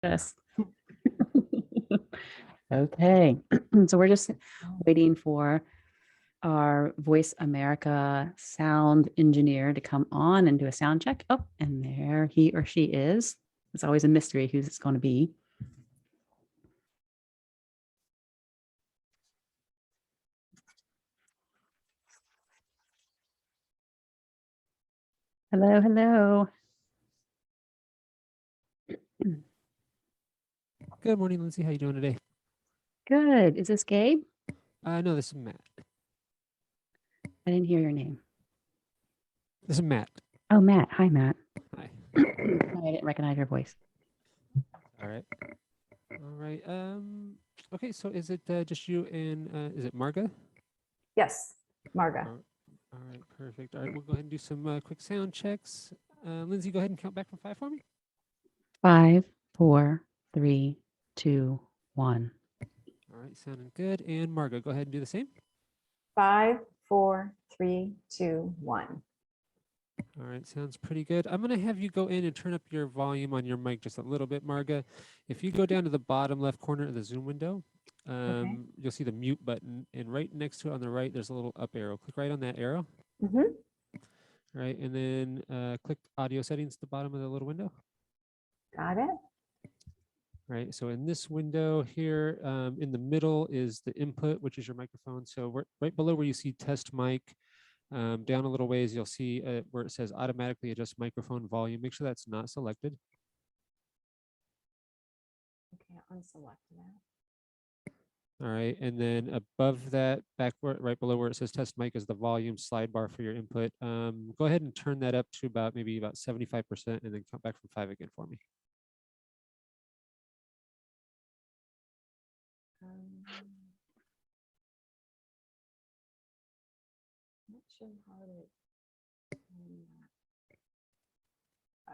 Yes. Okay. So we're just waiting for our Voice America sound engineer to come on and do a sound check. Oh, and there he or she is. It's always a mystery who's it's going to be. Hello, hello. Good morning, Lynsie. How you doing today? Good. Is this Gabe? No, this is Matt. I didn't hear your name. This is Matt. Oh, Matt. Hi, Matt. Hi. I didn't recognize your voice. All right. All right. Okay. So is it just you and is it Marga? Yes, Marga. All right. Perfect. All right. We'll go ahead and do some quick sound checks. Lynsie, go ahead and count back from 5 for me. 5, 4, 3, 2, 1. All right. Sounding good. And Marga, go ahead and do the same. 5, 4, 3, 2, 1. All right. Sounds pretty good. I'm going to have you go in and turn up your volume on your mic just a little bit, Marga. If you go down to the bottom left corner of the Zoom window, you'll see the mute button, and right next to it on the right, there's a little up arrow. Click right on that arrow. Mm-hmm. Right, and then click audio settings at the bottom of the little window. Got it. Right, so in this window here, in the middle is the input, which is your microphone. So right below where you see test mic, down a little ways, you'll see where it says automatically adjust microphone volume. Make sure that's not selected. Okay, unselect that. All right, and then above that, right below where it says test mic is the volume slide bar for your input. Go ahead and turn that up to maybe about 75%, and then count back from 5 again for me. Not sure how to. Oh,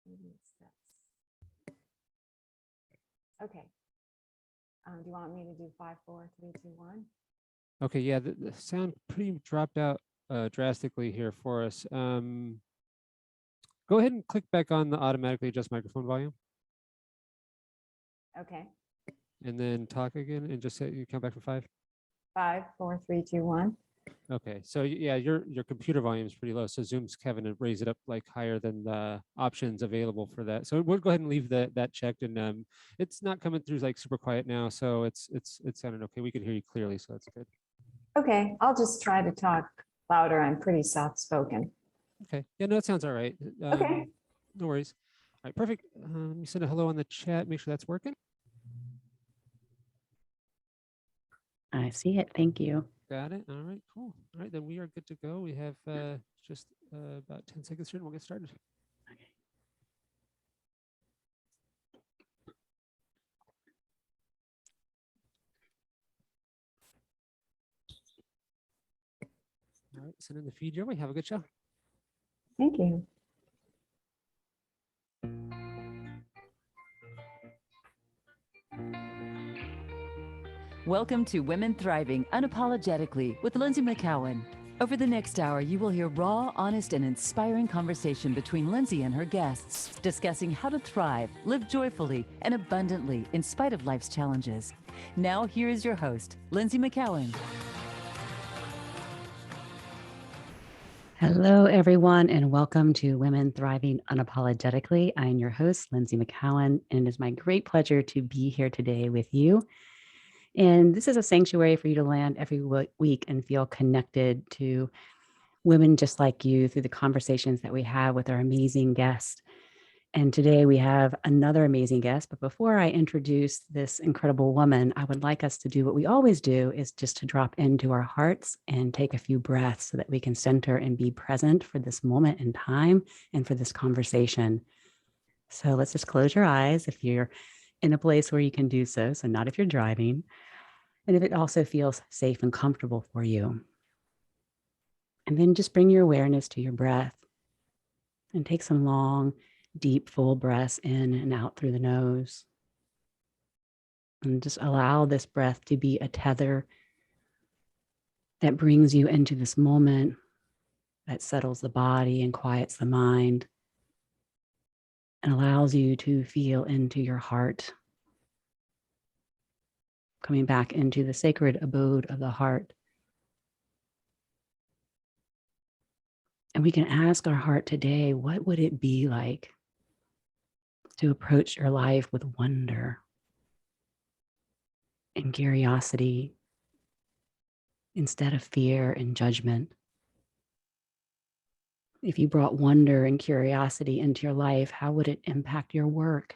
maybe it's this. Okay. Do you want me to do 5, 4, 3, 2, 1? Okay, yeah, the sound pretty dropped out drastically here for us. Go ahead and click back on the automatically adjust microphone volume. Okay. And then talk again and just say you count back from 5. 5, 4, 3, 2, 1. Okay, so yeah, your computer volume is pretty low. So Zoom's Kevin to raise it up like higher than the options available for that. So we'll go ahead and leave that checked, and it's not coming through like super quiet now. So it's sounding okay. We can hear you clearly, so that's good. Okay, I'll just try to talk louder. I'm pretty soft-spoken. Okay, yeah, no, it sounds all right. Okay. No worries. All right, perfect. Let me send a hello on the chat. Make sure that's working. I see it. Thank you. Got it. All right, cool. All right, then we are good to go. We have just about 10 seconds here and we'll get started. All right, send in the feed your way. Have a good show. Thank you. Welcome to Women Thriving Unapologetically with Lynsie McKeown. Over the next hour, you will hear raw, honest, and inspiring conversation between Lynsie and her guests, discussing how to thrive, live joyfully, and abundantly in spite of life's challenges. Now, here is your host, Lynsie McKeown. Hello, everyone, and welcome to Women Thriving Unapologetically. I am your host, Lynsie McKeown, and it is my great pleasure to be here today with you. And this is a sanctuary for you to land every week and feel connected to women just like you through the conversations that we have with our amazing guests. And today we have another amazing guest. But before I introduce this incredible woman, I would like us to do what we always do, is just to drop into our hearts and take a few breaths so that we can center and be present for this moment in time and for this conversation. So let's just close your eyes if you're in a place where you can do so. So not if you're driving, and if it also feels safe and comfortable for you. And then just bring your awareness to your breath and take some long, deep, full breaths in and out through the nose. And just allow this breath to be a tether that brings you into this moment, that settles the body and quiets the mind, and allows you to feel into your heart, coming back into the sacred abode of the heart. And we can ask our heart today, what would it be like to approach your life with wonder and curiosity instead of fear and judgment? If you brought wonder and curiosity into your life, how would it impact your work,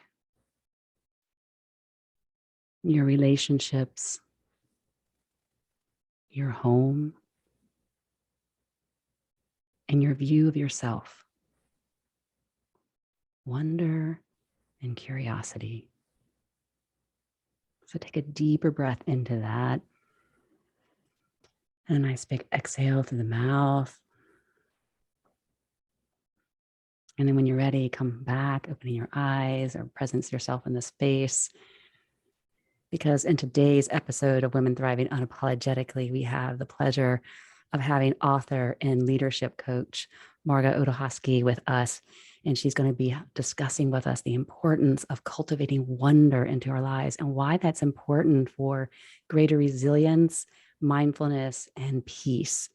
your relationships, your home, and your view of yourself? Wonder and curiosity. So take a deeper breath into that. And a nice big exhale through the mouth. And then when you're ready, come back, opening your eyes or presence yourself in the space. Because in today's episode of Women Thriving Unapologetically, we have the pleasure of having author and leadership coach Marga Odahowski with us. And she's going to be discussing with us the importance of cultivating wonder into our lives and why that's important for greater resilience, mindfulness, and peace.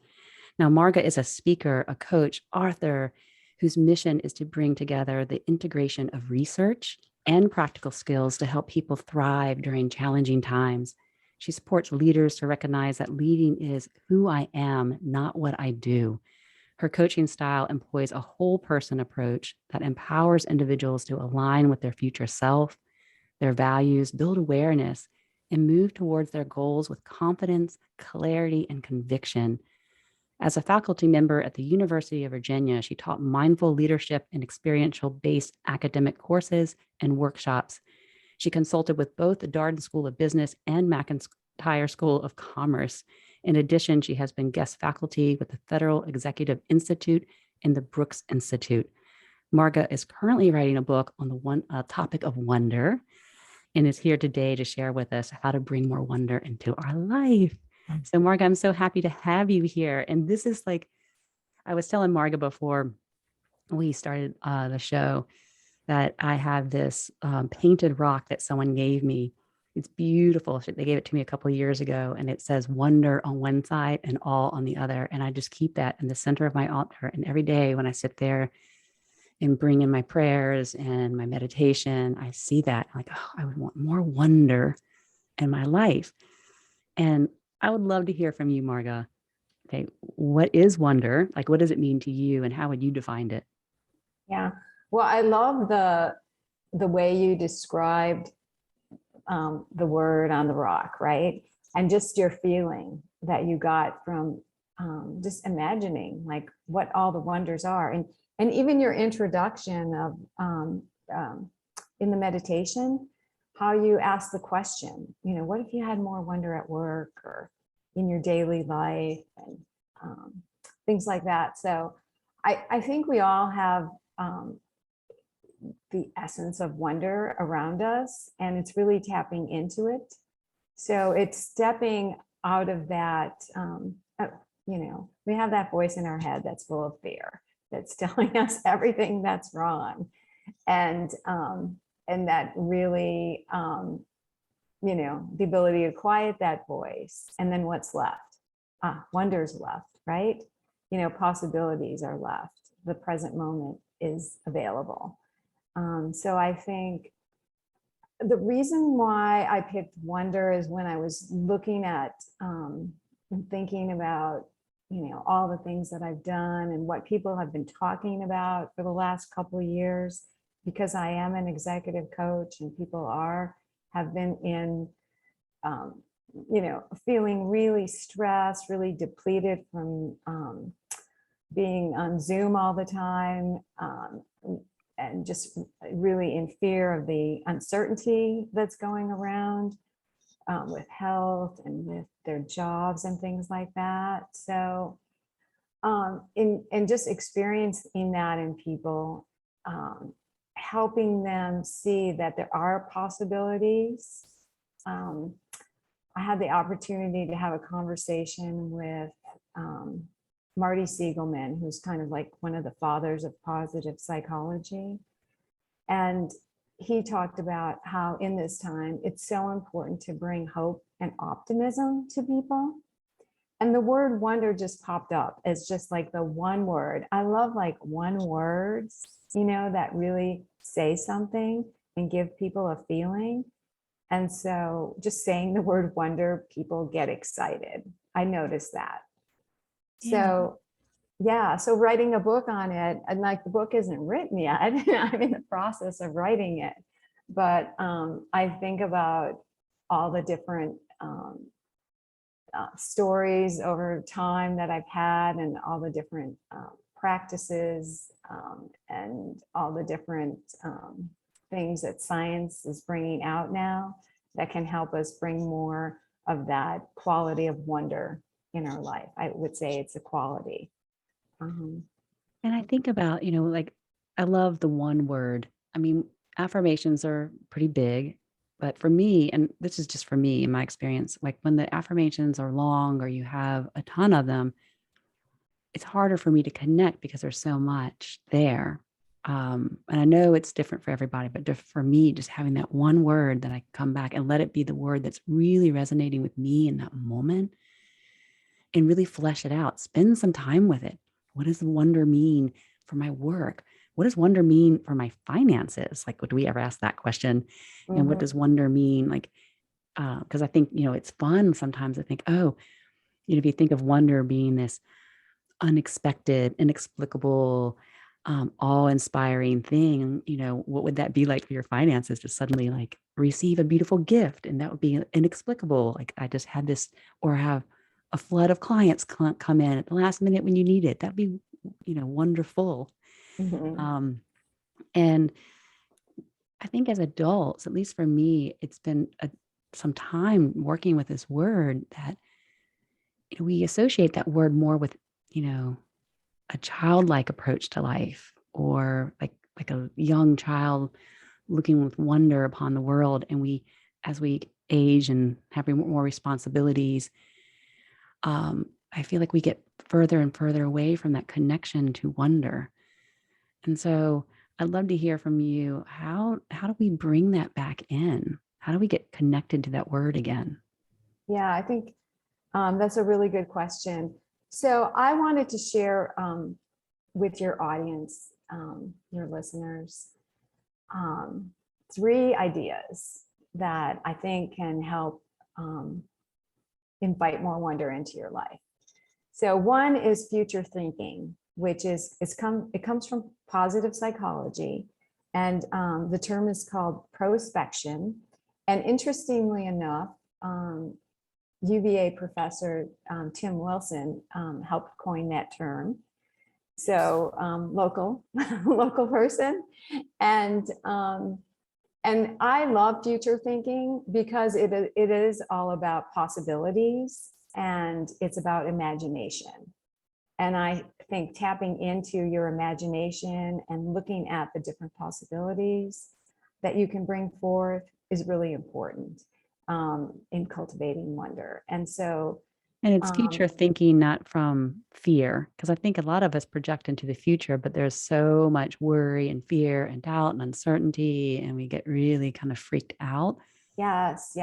Now, Marga is a speaker, a coach, author, whose mission is to bring together the integration of research and practical skills to help people thrive during challenging times. She supports leaders to recognize that leading is who I am, not what I do. Her coaching style employs a whole person approach that empowers individuals to align with their future self, their values, build awareness, and move towards their goals with confidence, clarity, and conviction. As a faculty member at the University of Virginia, she taught mindful leadership and experiential-based academic courses and workshops. She consulted with both the Darden School of Business and McIntyre School of Commerce. In addition, she has been guest faculty with the Federal Executive Institute and the Brooks Institute. Marga is currently writing a book on the topic of wonder and is here today to share with us how to bring more wonder into our life. So Marga, I'm so happy to have you here. And this is like, I was telling Marga before we started the show that I have this painted rock that someone gave me. It's beautiful. They gave it to me a couple of years ago, and it says wonder on one side and all on the other. And I just keep that in the center of my altar. And every day when I sit there and bring in my prayers and my meditation, I see that. I'm like, oh, I would want more wonder in my life. And I would love to hear from you, Marga. Okay, what is wonder? Like, what does it mean to you, and how would you define it? Yeah. Well, I love the way you described the word on the rock, right? And just your feeling that you got from just imagining like what all the wonders are, and even your introduction of in the meditation, how you ask the question, you know, what if you had more wonder at work or in your daily life, and things like that. So I think we all have the essence of wonder around us, and it's really tapping into it. So it's stepping out of that, you know, we have that voice in our head that's full of fear, that's telling us everything that's wrong. And that really, you know, the ability to quiet that voice, and then what's left? Wonder's left, right? You know, possibilities are left. The present moment is available. So I think the reason why I picked wonder is when I was looking at and thinking about, you know, all the things that I've done and what people have been talking about for the last couple of years, because I am an executive coach and people have been in, you know, feeling really stressed, really depleted from being on Zoom all the time, and just really in fear of the uncertainty that's going around with health and with their jobs and things like that. So in just experiencing that in people, helping them see that there are possibilities. I had the opportunity to have a conversation with Marty Siegelman, who's kind of like one of the fathers of positive psychology. And he talked about how in this time, it's so important to bring hope and optimism to people. And the word wonder just popped up as just like the one word. I love like one words, that really say something and give people a feeling. And so just saying the word wonder, people get excited. I noticed that. So yeah, so writing a book on it, and like the book isn't written yet. I'm in the process of writing it. But I think about all the different stories over time that I've had, and all the different practices, and all the different things that science is bringing out now that can help us bring more of that quality of wonder in our life. I would say it's a quality. And I think about, like, I love the one word. I mean, affirmations are pretty big, but for me, and this is just for me in my experience, like when the affirmations are long or you have a ton of them, it's harder for me to connect because there's so much there. And I know it's different for everybody, but for me, just having that one word that I come back and let it be the word that's really resonating with me in that moment, and really flesh it out, spend some time with it. What does wonder mean for my work? What does wonder mean for my finances? Like, would we ever ask that question? And what does wonder mean? Like, because I think, it's fun sometimes to think, oh, if you think of wonder being this unexpected, inexplicable, awe-inspiring thing, what would that be like for your finances to suddenly like receive a beautiful gift? And that would be inexplicable. Like, I just had this, or have a flood of clients come in at the last minute when you need it. That'd be, wonderful. And I think as adults, at least for me, it's been some time working with this word that we associate that word more with, a childlike approach to life, or like a young child looking with wonder upon the world. And as we age and have more responsibilities, I feel like we get further and further away from that connection to wonder. And so I'd love to hear from you. How do we bring that back in? How do we get connected to that word again? Yeah, I think that's a really good question. So I wanted to share with your audience, your listeners, 3 ideas that I think can help invite more wonder into your life. So one is future thinking, which it comes from positive psychology, and the term is called prospection. And interestingly enough, UVA professor Tim Wilson helped coin that term. So local person, and I love future thinking because it is all about possibilities, and it's about imagination. And I think tapping into your imagination and looking at the different possibilities that you can bring forth is really important in cultivating wonder. And so, and it's future thinking, not from fear, because I think a lot of us project into the future, but there's so much worry and fear and doubt and uncertainty, and we get really kind of freaked out. Yes.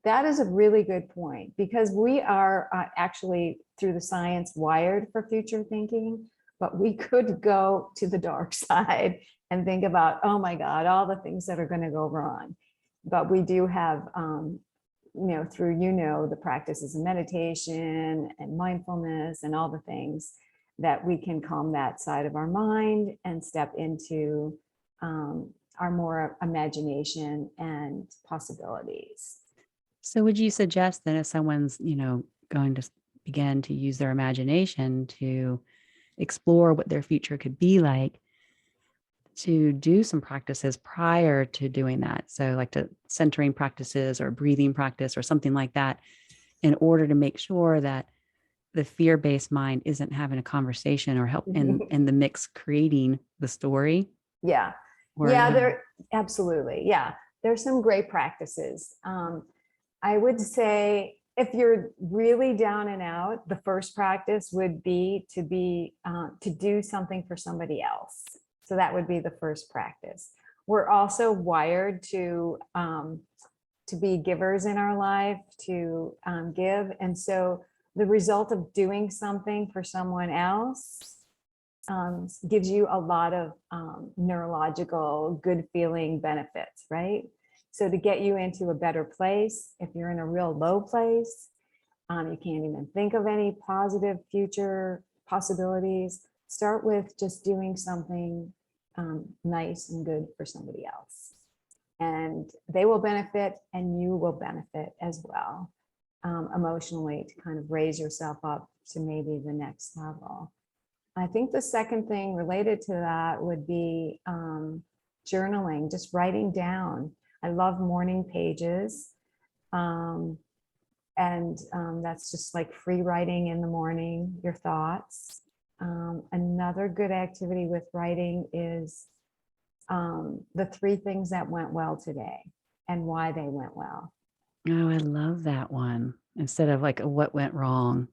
That is a really good point, because we are actually, through the science, wired for future thinking, but we could go to the dark side and think about, oh my God, all the things that are going to go wrong. But we do have, through, the practices of meditation and mindfulness and all the things that we can calm that side of our mind and step into our more imagination and possibilities. So would you suggest that if someone's, going to begin to use their imagination to explore what their future could be like, to do some practices prior to doing that? So like to centering practices or breathing practice or something like that, in order to make sure that the fear-based mind isn't having a conversation or help in the mix creating the story. Yeah. There absolutely. Yeah. There's some great practices. I would say if you're really down and out, the first practice would be to do something for somebody else. So that would be the first practice. we're also wired to be givers in our life, to give. And so the result of doing something for someone else gives you a lot of neurological good feeling benefits, right? So to get you into a better place, if you're in a real low place, you can't even think of any positive future possibilities, start with just doing something nice and good for somebody else. And they will benefit and you will benefit as well, emotionally, to kind of raise yourself up to maybe the next level. I think the second thing related to that would be journaling, just writing down. I love morning pages. That's just like free writing in the morning, your thoughts. Another good activity with writing is the 3 things that went well today and why they went well. Oh, I love that one. Instead of like what went wrong.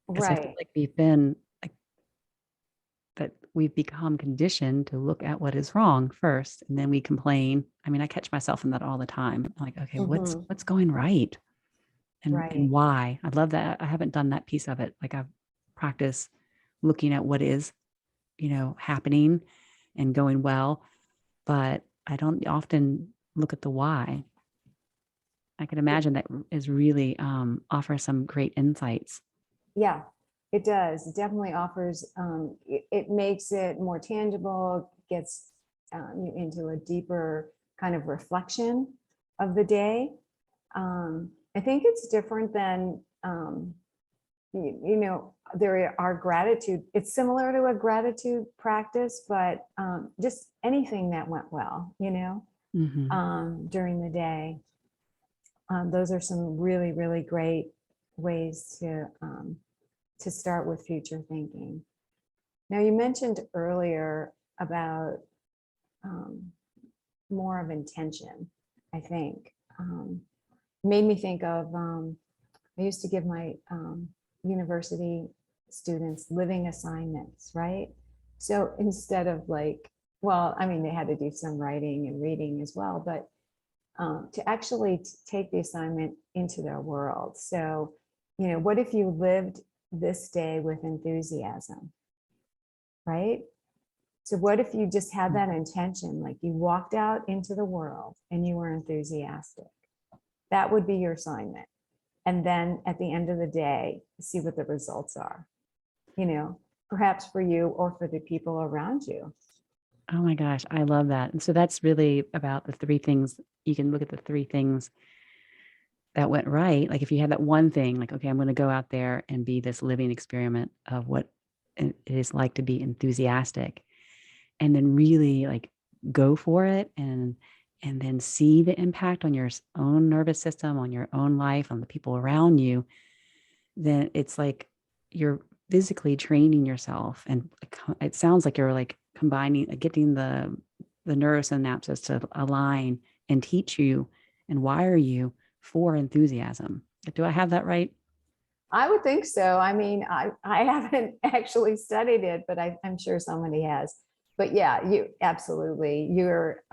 'Cause I feel Right. like we've been like that we've become conditioned to look at what is wrong first and then we complain. I mean, I catch myself in that all the time. I'm like, okay, Mhm. what's going right? And Right. why? I love that. I haven't done that piece of it. Like I've practiced looking at what is, happening and going well, but I don't often look at the why. I can imagine that is really offers some great insights. Yeah, it does. It definitely offers, it makes it more tangible, gets you into a deeper kind of reflection of the day. I think it's different than, there are gratitude. It's similar to a gratitude practice, but just anything that went well, Mhm. during the day. Those are some really, really great ways to start with future thinking. Now, you mentioned earlier about more of intention, I think. Made me think of, I used to give my university students living assignments, right? So instead of like, well, I mean, they had to do some writing and reading as well, but to actually take the assignment into their world. So, what if you lived this day with enthusiasm, right? So what if you just had that intention, like you walked out into the world and you were enthusiastic? That would be your assignment. And then at the end of the day, see what the results are, perhaps for you or for the people around you. Oh my gosh, I love that. And so that's really about the 3 things. You can look at the 3 things that went right. Like if you had that one thing, like, okay, I'm going to go out there and be this living experiment of what it is like to be enthusiastic, and then really like go for it and then see the impact on your own nervous system, on your own life, on the people around you. Then it's like you're physically training yourself, and it sounds like you're like combining, getting the neurosynapses to align and teach you and wire you for enthusiasm. Do I have that right? I would think so. I mean, I haven't actually studied it, but I'm sure somebody has. But yeah, you absolutely, you're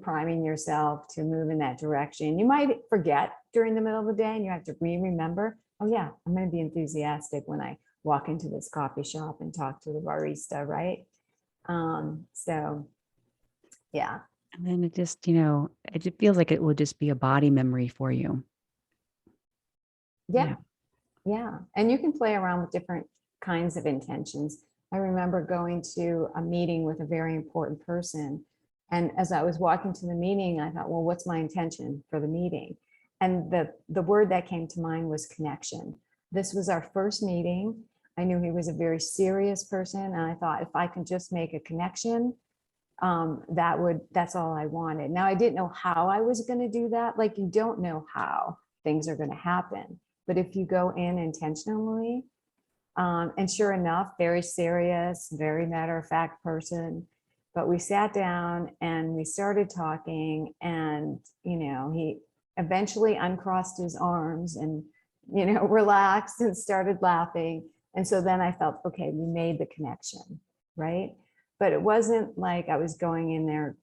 priming yourself to move in that direction. You might forget during the middle of the day and you have to remember, oh yeah, I'm going to be enthusiastic when I walk into this coffee shop and talk to the barista, right? So yeah. And then it just, it just feels like it will just be a body memory for you. Yeah. Yeah. And you can play around with different kinds of intentions. I remember going to a meeting with a very important person. And as I was walking to the meeting, I thought, well, what's my intention for the meeting? And the word that came to mind was connection. This was our first meeting. I knew he was a very serious person. And I thought if I can just make a connection, that's all I wanted. Now, I didn't know how I was going to do that. Like, you don't know how things are going to happen. But if you go in intentionally, and sure enough, very serious, very matter of fact person. But we sat down and we started talking, and he eventually uncrossed his arms and relaxed and started laughing. And so then I felt, okay, we made the connection, right? But it wasn't like I was going in there,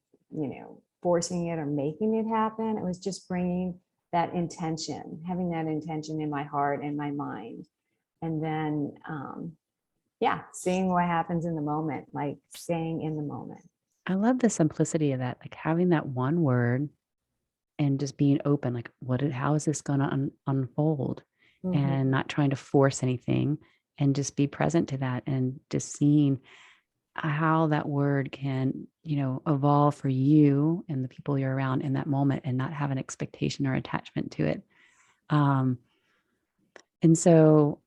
forcing it or making it happen. It was just bringing that intention, having that intention in my heart and my mind. And then, seeing what happens in the moment, like staying in the moment. I love the simplicity of that, like having that one word and just being open, like how is this going to unfold, and not trying to force anything, and just be present to that, and just seeing how that word can, evolve for you and the people you're around in that moment, and not have an expectation or attachment to it. And so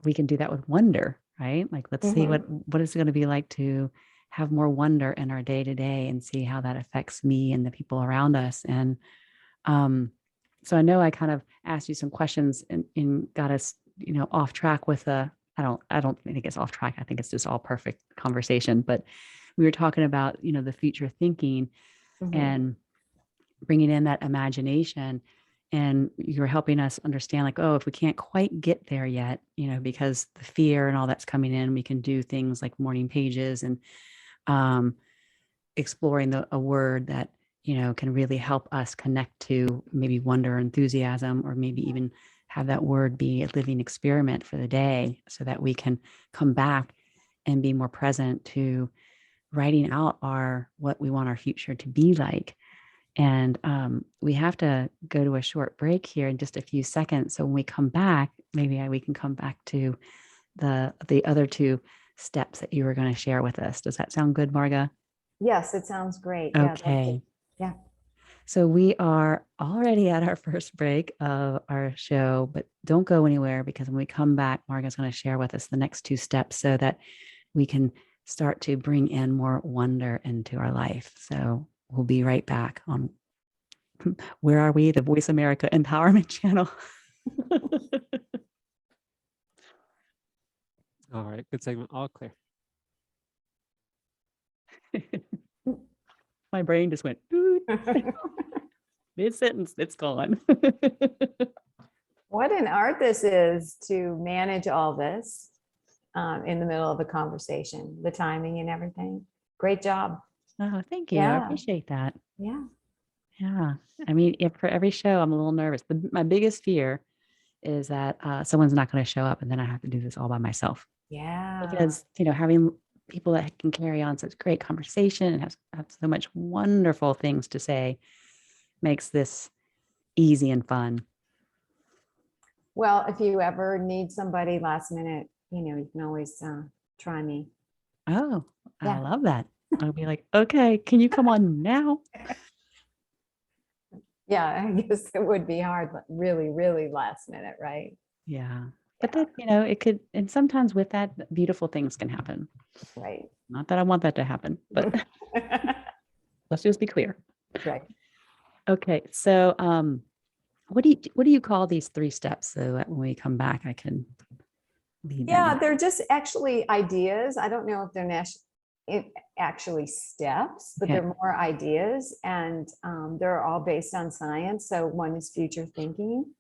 we can do that with wonder, right? Like, let's see what it's going to be like to have more wonder in our day to day, and see how that affects me and the people around us. And so I know I kind of asked you some questions and got us, off track with I don't think it's off track. I think it's just all perfect conversation. But we were talking about, the future thinking and bringing in that imagination. And you're helping us understand, like, oh, if we can't quite get there yet, because the fear and all that's coming in, we can do things like morning pages and exploring a word that, can really help us connect to maybe wonder, enthusiasm, or maybe even have that word be a living experiment for the day, so that we can come back and be more present to writing out what we want our future to be like. And we have to go to a short break here in just a few seconds. So when we come back, maybe we can come back to the other two steps that you were going to share with us. Does that sound good, Marga? Yes, it sounds great. Okay. Yeah. So we are already at our first break of our show, but don't go anywhere, because when we come back, Marga's going to share with us the next two steps so that we can start to bring in more wonder into our life. So we'll be right back on Where Are We? The Voice America Empowerment Channel. All right, good segment. All clear. My brain just went mid-sentence, it's gone. What an art this is to manage all this in the middle of a conversation, the timing and everything. Great job. Oh, thank you. I Yeah. appreciate that. Yeah. Yeah. I mean, for every show, I'm a little nervous. My biggest fear is that someone's not going to show up, and then I have to do this all by myself. Yeah. Because, having people that can carry on such great conversation and have so much wonderful things to say makes this easy and fun. Well, if you ever need somebody last minute, you can always try me. Oh, Yeah. I love that. I'll be like, okay, can you come on now? Yeah, I guess it would be hard, but really, really last minute, right? Yeah. But that, it could, and sometimes with that, beautiful things can happen. Right. Not that I want that to happen, but let's just be clear. Right. Okay. So, what do you call these three steps, so that when we come back, I can lead Yeah, them? they're just actually ideas. I don't know if they're actually steps, but Okay. they're more ideas, and they're all based on science. So one is future thinking,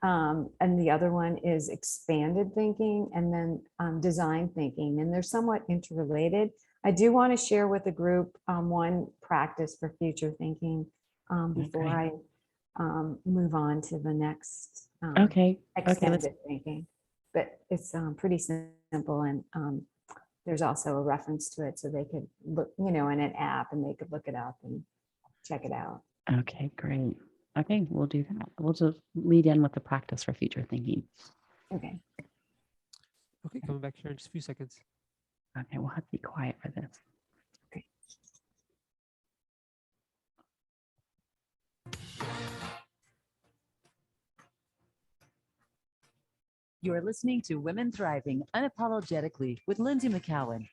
and the other one is expanded thinking, and then design thinking, and they're somewhat interrelated. I do want to share with the group one practice for future thinking before I move on to the next Okay. extended thinking. But it's pretty simple, and there's also a reference to it, so they could look, in an app, and they could look it up and check it out. Okay, great. Okay, we'll do that. We'll just lead in with the practice for future thinking. Okay. Okay, coming back here in just a few seconds. Okay, we'll have to be quiet for this. Okay. You're listening to Women Thriving Unapologetically with Lynsie McKeown.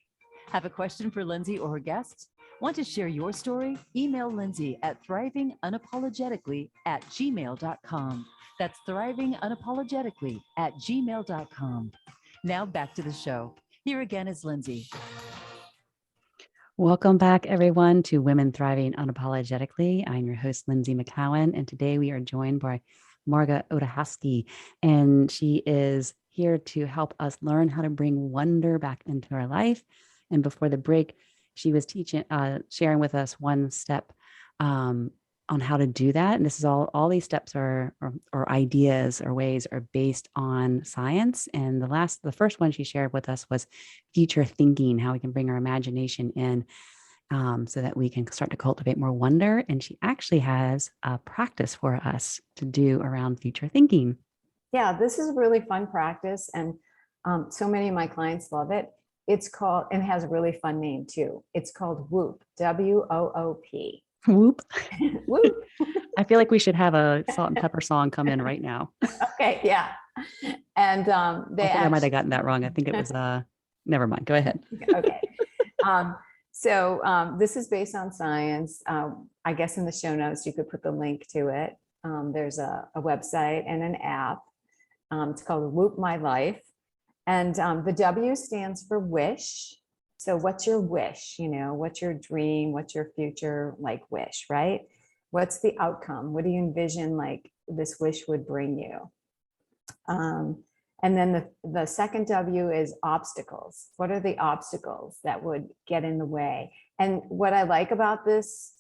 Have a question for Lynsie or her guests? Want to share your story? Email Lynsie at thrivingunapologetically@gmail.com. That's thrivingunapologetically@gmail.com. Now back to the show. Here again is Lynsie. Welcome back, everyone, to Women Thriving Unapologetically. I'm your host, Lynsie McKeown, and today we are joined by Marga Odahowski, and she is here to help us learn how to bring wonder back into our life. And before the break, she was teaching, sharing with us one step on how to do that. And this is all these steps or ideas or ways are based on science. And the first one she shared with us was future thinking, how we can bring our imagination in so that we can start to cultivate more wonder. And she actually has a practice for us to do around future thinking. Yeah, this is a really fun practice. And so many of my clients love it. It's called, and it has a really fun name too. It's called WOOP, WOOP. Whoop. Whoop. I feel like we should have a Salt and Pepper song come in right now. Okay, yeah. And I they think I might actually, have gotten that wrong. I think it was never mind. Go ahead. okay. This is based on science. I guess in the show notes, you could put the link to it. There's a website and an app. It's called Whoop My Life. And the W stands for wish. So what's your wish? You know, what's your dream? What's your future like wish, right? What's the outcome? What do you envision like this wish would bring you? And then the second W is obstacles. What are the obstacles that would get in the way? And what I like about this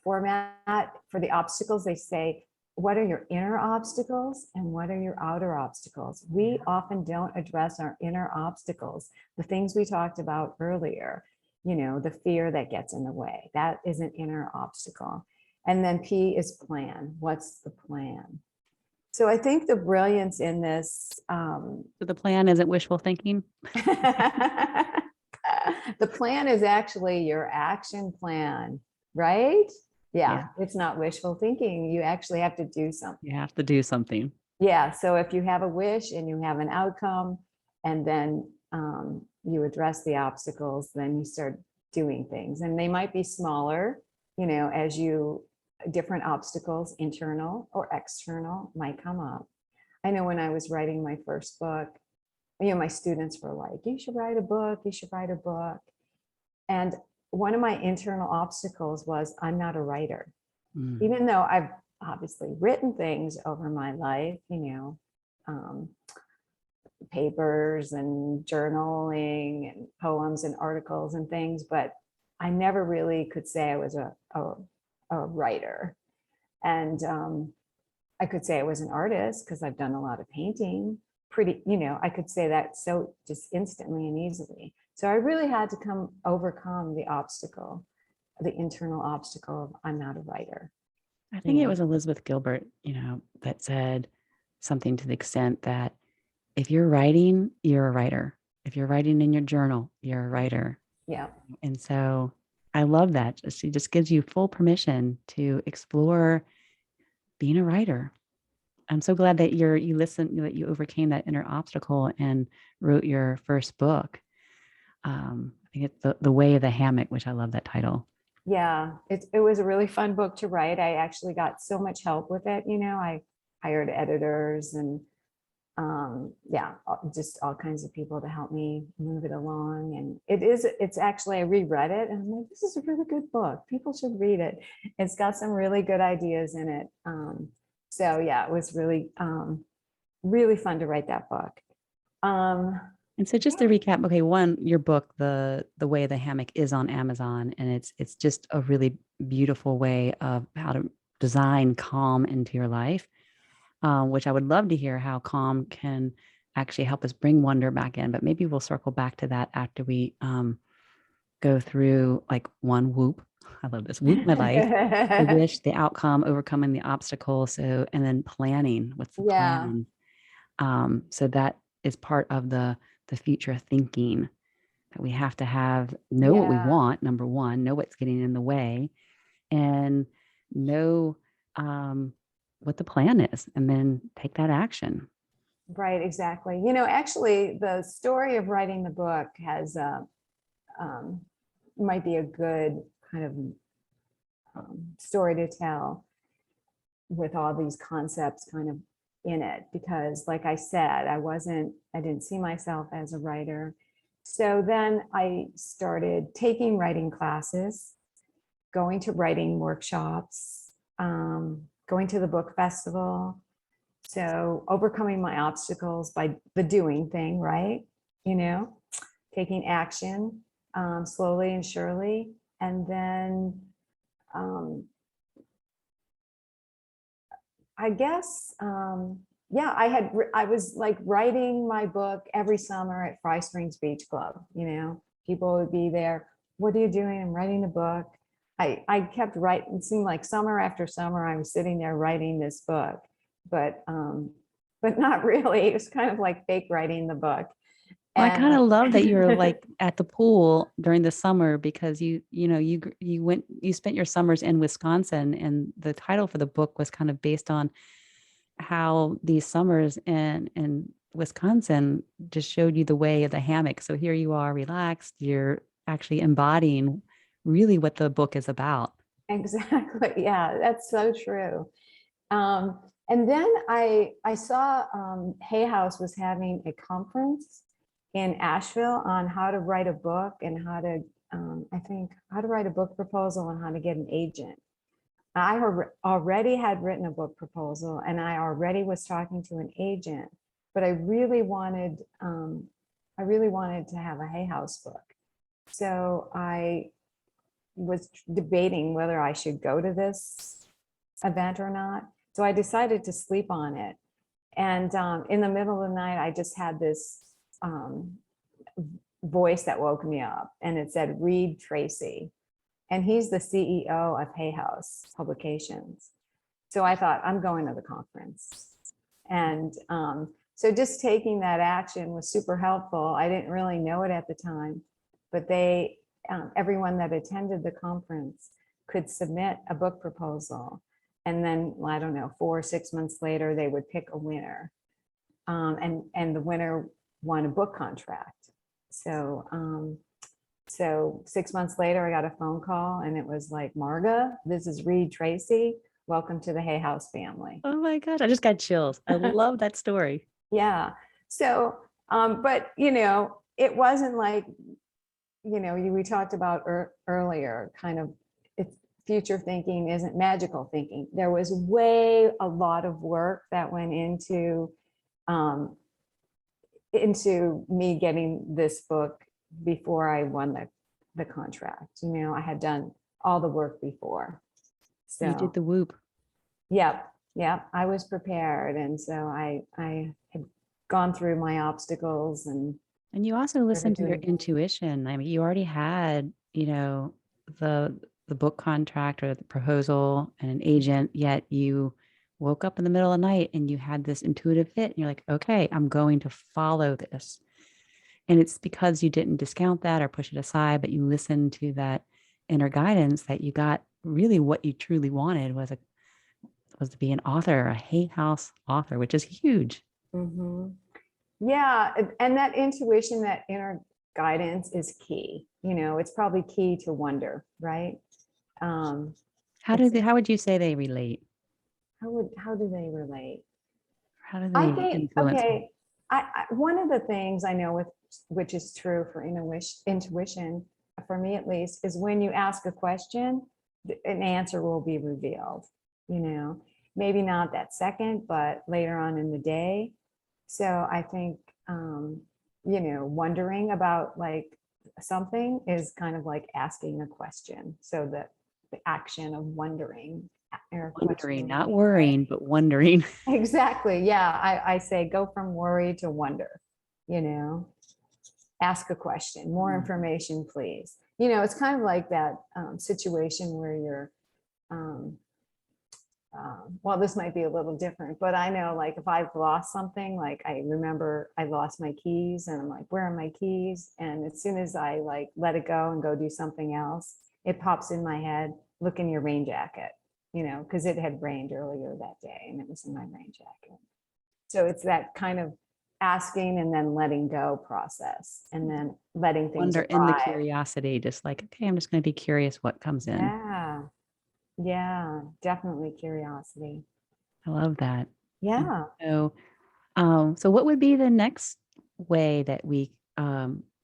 format for the obstacles, they say, what are your inner obstacles and what are your outer obstacles? We often don't address our inner obstacles, the things we talked about earlier, you know, the fear that gets in the way. That is an inner obstacle. And then P is plan. What's the plan? So I think the brilliance in this. So the plan isn't wishful thinking. The plan is actually your action plan, right? Yeah, it's not wishful thinking. You actually have to do something. You have to do something. Yeah, so if you have a wish and you have an outcome, and then you address the obstacles, then you start doing things. And they might be smaller, you know, as you, different obstacles, internal or external, might come up. I know when I was writing my first book, you know, my students were like, you should write a book, you should write a book. And one of my internal obstacles was I'm not a writer. Even though I've obviously written things over my life, you know, papers and journaling and poems and articles and things, but I never really could say I was a writer. And I could say I was an artist because I've done a lot of painting. Pretty, you know, I could say that so just instantly and easily. So I really had to overcome the obstacle, the internal obstacle of I'm not a writer. I think it was Elizabeth Gilbert, you know, that said something to the extent that if you're writing, you're a writer. If you're writing in your journal, you're a writer. Yeah. And so I love that. She just gives you full permission to explore being a writer. I'm so glad that you listened, that you overcame that inner obstacle and wrote your first book. I think it's the Way of the Hammock, which I love that title. Yeah, it was a really fun book to write. I actually got so much help with it. You know, I hired editors and just all kinds of people to help me move it along. And it's actually, I reread it and I'm like, this is a really good book. People should read it. It's got some really good ideas in it. So yeah, it was really, really fun to write that book. And so just to recap, okay, one, your book, The Way of the Hammock, is on Amazon, and it's just a really beautiful way of how to design calm into your life, which I would love to hear how calm can actually help us bring wonder back in. But maybe we'll circle back to that after we go through like one whoop. I love this. Whoop my life, the wish, the outcome, overcoming the obstacle. So, and then planning. What's the plan? So that is part of the future thinking, that we have to know what we want. Number one, know what's getting in the way, and know what the plan is, and then take that action. Right, exactly. You know, actually, the story of writing the book has might be a good kind of story to tell with all these concepts kind of in it, because like I said, I didn't see myself as a writer. So then I started taking writing classes, going to writing workshops, going to the book festival. So overcoming my obstacles by the doing thing, right? You know, taking action slowly and surely. And then I guess, yeah, I was like writing my book every summer at Fry Springs Beach Club. People would be there. What are you doing? I'm writing a book. I kept writing. It seemed like summer after summer, I was sitting there writing this book, but not really. It was kind of like fake writing the book. Well, I kind of And love that you're like at the pool during the summer because you spent your summers in Wisconsin, and the title for the book was kind of based on how these summers in Wisconsin just showed you the way of the hammock. So here you are relaxed, you're actually embodying really what the book is about. Exactly. Yeah, that's so true. And then I saw Hay House was having a conference in Asheville on how to write a book and how to, I think, how to write a book proposal and how to get an agent. I already had written a book proposal and I already was talking to an agent, but I really wanted to have a Hay House book. So I was debating whether I should go to this event or not. So I decided to sleep on it. And in the middle of the night, I just had this voice that woke me up, and it said, "Read Tracy." And he's the CEO of Hay House Publications. So I thought, I'm going to the conference. And so just taking that action was super helpful. I didn't really know it at the time, but everyone that attended the conference could submit a book proposal. And then, I don't know, 4 or 6 months later, they would pick a winner. And the winner won a book contract. So 6 months later, I got a phone call and it was like, "Marga, this is Reed Tracy. Welcome to the Hay House family." Oh my gosh, I just got chills. I love that story. Yeah. So, but it wasn't like, we talked about earlier, kind of, it's future thinking isn't magical thinking. There was a lot of work that went into me getting this book before I won the contract. I had done all the work before. So You did the WOOP. Yep, I was prepared. And so I had gone through my obstacles and you also listened to your doing- intuition. I mean, you already had, the book contract or the proposal and an agent, yet you woke up in the middle of the night and you had this intuitive hit and you're like, okay, I'm going to follow this. And it's because you didn't discount that or push it aside, but you listened to that inner guidance that you got. Really what you truly wanted was to be an author, a Hay House author, which is huge. Mhm. Yeah, and that intuition, that inner guidance is key. It's probably key to wonder, right? How It's- how would you say they relate? how do they relate? How do I they think, influence? okay, one of the things I know which is true for intuition, for me at least, is when you ask a question, an answer will be revealed, maybe not that second, but later on in the day. So I think, wondering about like something is kind of like asking a question. So the action of wondering. Or Wondering, questioning. not worrying, but wondering. Exactly. Yeah. I say go from worry to wonder, ask a question, more information, please. It's kind of like that situation where you're, well, this might be a little different, but I know like if I've lost something, like I remember I lost my keys and I'm like, where are my keys? And as soon as I like let it go and go do something else, it pops in my head, look in your rain jacket, because it had rained earlier that day and it was in my rain jacket. So it's that kind of asking and then letting go process and then letting things Wonder in the arrive. curiosity, just like, okay, I'm just going to be curious what comes in. Yeah, definitely curiosity. I love that. Yeah. So, so what would be the next way that we,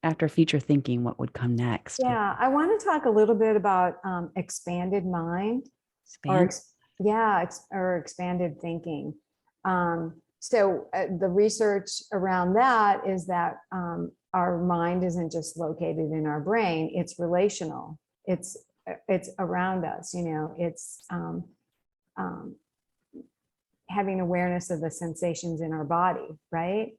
after future thinking, what would come next? Yeah, I want to talk a little bit about expanded mind or Expand? or expanded thinking. So the research around that is that our mind isn't just located in our brain, it's relational. It's around us, it's having awareness of the sensations in our body, right?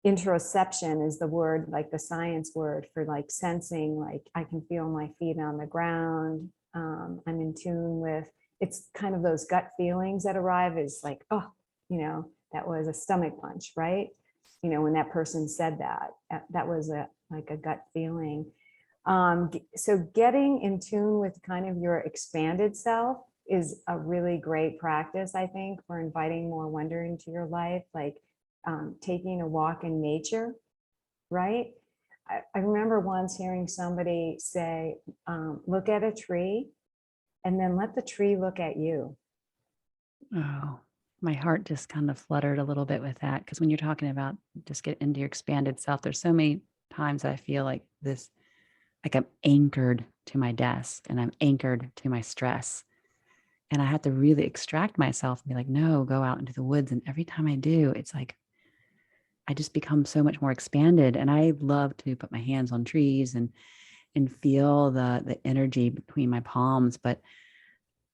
Interoception is the word, like the science word for like sensing, like I can feel my feet on the ground. I'm in tune with, it's kind of those gut feelings that arrive is like, oh, that was a stomach punch, right? When that person said that, that was like a gut feeling. So getting in tune with kind of your expanded self is a really great practice, I think, for inviting more wonder into your life, like taking a walk in nature, right? I remember once hearing somebody say, look at a tree and then let the tree look at you. Oh, my heart just kind of fluttered a little bit with that, because when you're talking about just get into your expanded self, there's so many times I feel like this, like I'm anchored to my desk and I'm anchored to my stress. And I have to really extract myself and be like, no, go out into the woods. And every time I do, it's like, I just become so much more expanded. And I love to put my hands on trees and feel the energy between my palms. But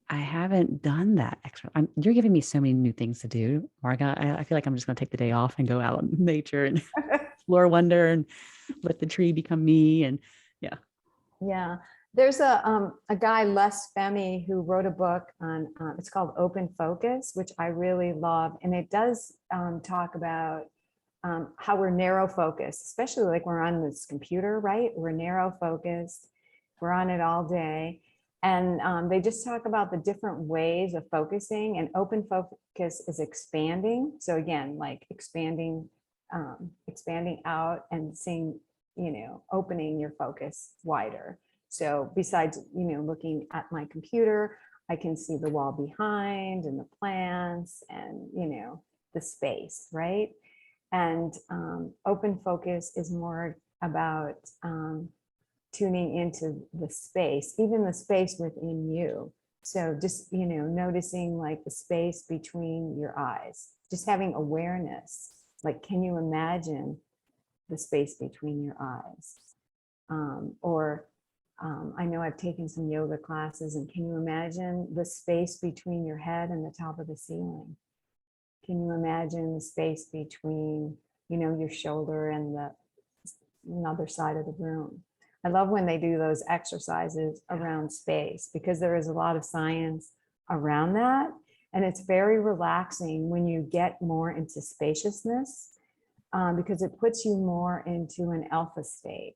I haven't done that extra. You're giving me so many new things to do, Marga. I feel like I'm just going to take the day off and go out in nature and explore wonder and let the tree become me. And yeah. Yeah. There's a guy, Les Femi, who wrote a book on, it's called Open Focus, which I really love. And it does talk about how we're narrow focused, especially like we're on this computer, right? We're narrow focused. We're on it all day. And they just talk about the different ways of focusing, and open focus is expanding. So again, like expanding out and seeing, opening your focus wider. So besides, looking at my computer, I can see the wall behind and the plants and, the space, right? And open focus is more about tuning into the space, even the space within you. So just, noticing like the space between your eyes, just having awareness. Like, can you imagine the space between your eyes? I know I've taken some yoga classes, and can you imagine the space between your head and the top of the ceiling? Can you imagine the space between, your shoulder and another side of the room? I love when they do those exercises around space, because there is a lot of science around that. And it's very relaxing when you get more into spaciousness, because it puts you more into an alpha state.